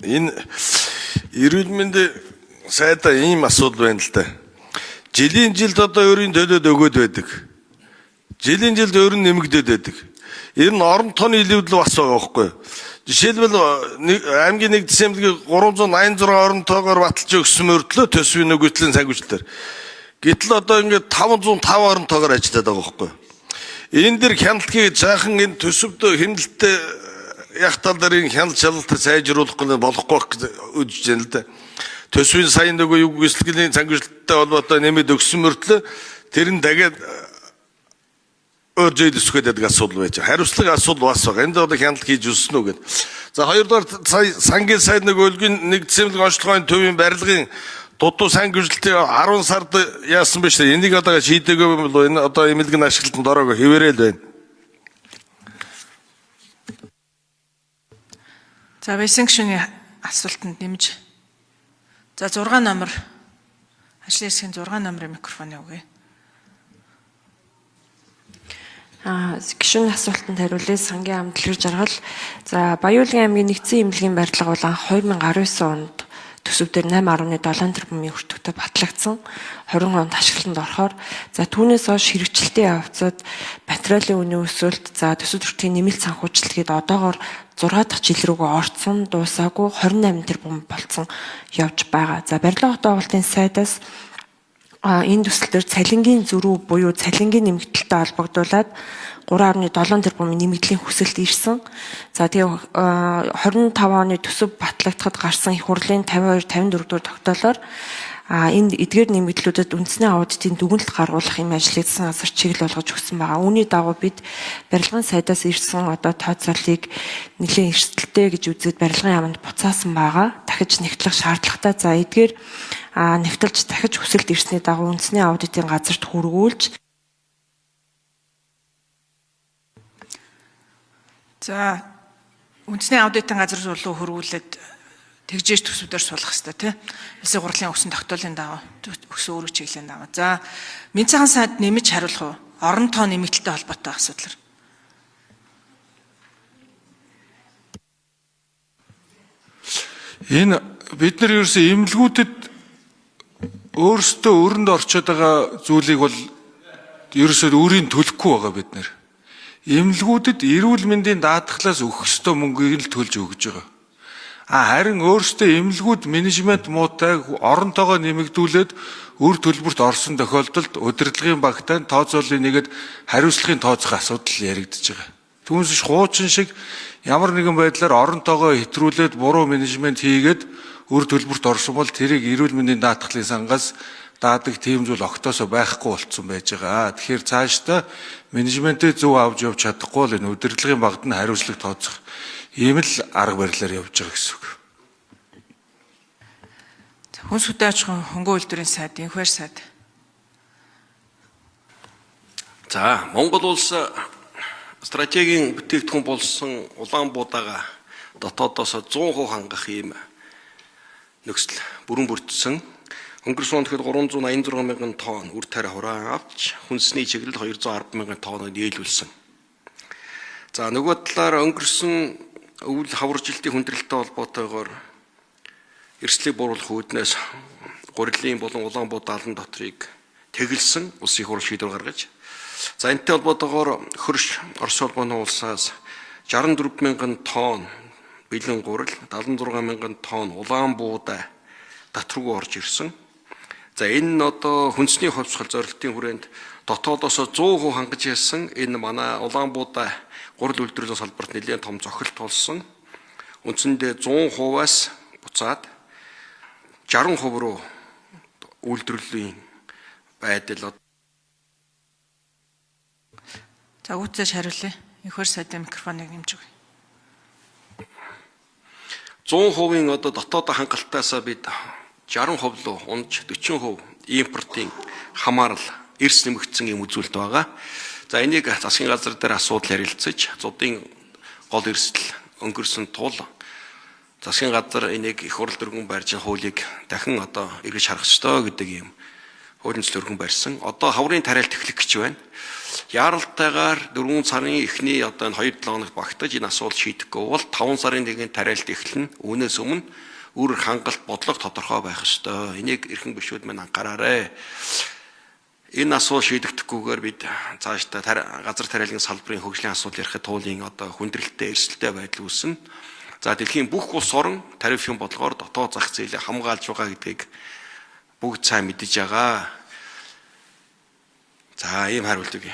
Энэ эрүүл мэндийн сайдаа ийм асуудал байна л да. Жилийн жилд одоо өөрийн төлөөд өгөөд байдаг. Жилийн жилд өөр нь нэмэгдээд байдаг. Энэ нь орон тооны илүүдэл бас байгаа байхгүй юу? Жишээлбэл аймгийн 1 десемберийн 386 орон тоогоор баталж өгсөн мөрдлөө төсвийн нөгөөтлийн санхүүжилтээр. Гэтэл одоо ингээд 505 орон тоогоор ажиллаад байгаа байхгүй юу? Энэ дэр хяналтыг жаахан энэ төсөвд хэмнэлттэй яг тал дээр хяналт шалгалтыг сайжруулах болохгүй үзэж байна л да. Төсвийн сайн нөгөө юг эсэлтгэлийн санхүүжилттэй холбоотой нэмэд өгсөн мөртлөө тэр нь дахиад өөр зүйд өсгөөд байдаг асуудал байж байгаа. Хариуцлага асуудал бас байгаа. Энд одоо хяналт хийж өссөн үү гэдэг. За хоёрдугаар сангийн сайд нөгөө өлгийн 1 десемберийн онцлогын төвийн барилгын дутуу санхүүжилтийг 10 сард яасан бэ шүү дээ. Энийг одоо шийдээгүй бол энэ одоо эмнэлгийн ашиглалтанд ороагүй хэвээрэл байна. За Баясан гишүүний асуултанд нэмж. За 6 номер ажлын хэсгийн 6 номерын микрофон өгье. Гишүүний асуултанд хариулъя. Сангийн ам дэлгэр жаргал. За Баяуулгын аймгийн нэгдсэн эмнэлгийн барилга бол анх 2019 онд төсөв дээр 8.7 тэрбумын өртөгтэй батлагдсан. 20 онд ашиглалтанд орохоор за түүнээс хойш хэрэгжилтийн явцад материалын үнийн өсөлт за төсөв төртгийн нэмэлт санхүүжилт гээд одоогоор 6 дахь жил рүүгээ орцсон дуусаагүй 28 тэрбум болцсон явж байгаа. За барилга хотоогуултын сайдаас энэ төсөл төр цалингийн зөрүү буюу цалингийн нэмэгдэлтэй холбогдуулаад 3.7 тэрбумын нэмэгдлийн хүсэлт ирсэн. За тэгээ 25 оны төсөв батлагдахад гарсан их хурлын 52-54 дугаар тогтоолоор энэ эдгээр нэмэгдлүүдэд үндэсний аудитын дүгнэлт гаргуулах юм ажлыг засгийн газар чиглэл болгож өгсөн байгаа. Үүний дагуу бид барилгын сайдаас ирсэн одоо тооцооллыг нэлээд эрсдэлтэй гэж үзээд барилгын яамд буцаасан байгаа. Дахиж нэгтлэх шаардлагатай. За эдгээр нэгтэлж дахиж хүсэлт ирсний дагуу үндэсний аудитын газарт хүргүүлж За үндэсний аудитын газар руу хөрвүүлээд тэгжээж төсвөдөр суулгах хэрэгтэй тийм. Улсын хурлын өгсөн тогтоолын дагуу өгсөн өөрөг чиглэлийн дагуу. За Менцхан сайд нэмж хариулах уу? Орон тоо нэмэгдэлтэй холбоотой асуудлаар. Энэ бид нар ерөөсөө эмнэлгүүдэд өөрсдөө өрөнд орчод байгаа зүйлийг бол ерөөсөө өөрийн төлөхгүй байгаа бид нар. Эмнэлгүүдэд эрүүл мэндийн даатгалаас өгөх ёстой мөнгийг л төлж өгж байгаа. Харин өөрсдөө эмнэлгүүд менежмент муутай оронтойгоо нэмэгдүүлээд өр төлбөрт орсон тохиолдолд удирдлагын багтаа тооцооллын нэгэд хариуцлагын тооцох асуудал яригдж байгаа. Түүнээс хуучин шиг ямар нэгэн байдлаар оронтойгоо хэтрүүлээд буруу менежмент хийгээд өр төлбөрт орсон бол тэрийг эрүүл мэндийн даатгалын сангаас даадаг тийм зүйл огтоосоо байхгүй болцсон байж байгаа. Тэгэхээр цаашдаа менежментээ зөв авч явж чадахгүй л энэ удирдлагын багт нь хариуцлага тооцох ийм л арга барилаар явж байгаа гэсэн үг. Хүнс хөдөө аж ахуйн хөнгөн үйлдвэрийн сайд, инхвэр сайд. За Монгол улс стратегийн бүтээгдэхүүн болсон Улаанбуудаа дотоодоос 100% хангах ийм нөхцөл бүрэн бүрдсэн. Өнгөрсөн онд 386 мянган тонн үр тариа хураан авч хүнсний чиглэл 210 мянган тонныг нийлүүлсэн. За нөгөө талаар өнгөрсөн өвөл хаваржилтын хүндрэлтэй холбоотойгоор эрсдлийг бууруулах үүднээс Гурилын болон Улаанбуудаа алан дотрыг тэглэсэн улсын хурал шийдвэр гаргаж за энэтэй холбоотойгоор хөрш Орос улбаны улсаас 64 мянган тонн бэлэн гурил 76 мянган тонн Улаанбуудаа татваргүй орж ирсэн. За энэ нь одоо хүнсний хувьсгал зорилтын хүрээнд дотоодоос 100% хангаж яасан энэ манай Улаанбуудаа гурил үйлдвэрлэлийн салбарт нэлээд том зохилт болсон. Үндсэндээ 100%-аас буцаад 60% руу үйлдвэрлэлийн байдал. За үүтэж хариулъя. Инхвэр сайдын микрофоныг нэмж өгье. 100% одоо дотоод хангалтаасаа бид 60% руу унж 40% импортын хамаарал эрс нэмэгдсэн юм үзүүлэлт байгаа. За энийг засгийн газар дээр асуудал ярилцаж зуудын гол эрсдэл өнгөрсөн тул засгийн газар энийг их хурл дөрвөн байрны хуулийг дахин одоо эргэж харах ёстой гэдэг юм хуулийн зөвлөргөн барьсан. Одоо хаврын тариалт эхлэх гэж байна. Яаралтайгаар 4 сарын эхний одоо энэ 2-7 хоногт багтаж энэ асуудал шийдэхгүй бол 5 сарын 1-ний тариалт эхлэнэ. Үүнээс өмнө үр хангалт бодлого тодорхой байх ёстой. Энийг эрхэм гишүүд маань анхаараарай. Энэ асуудал шийдэгдэхгүйгээр бид цаашдаа газар тариалгын салбарын хөгжлийн асуудал ярихад туулын одоо хүндрэлтэй эрсдэлтэй байдал үүснэ. За дэлхийн бүх улс орон тарифын бодлогоор дотоод зах зээлээ хамгаалж байгаа гэдгийг бүгд сайн мэдэж байгаа. За ийм хариулт өгье.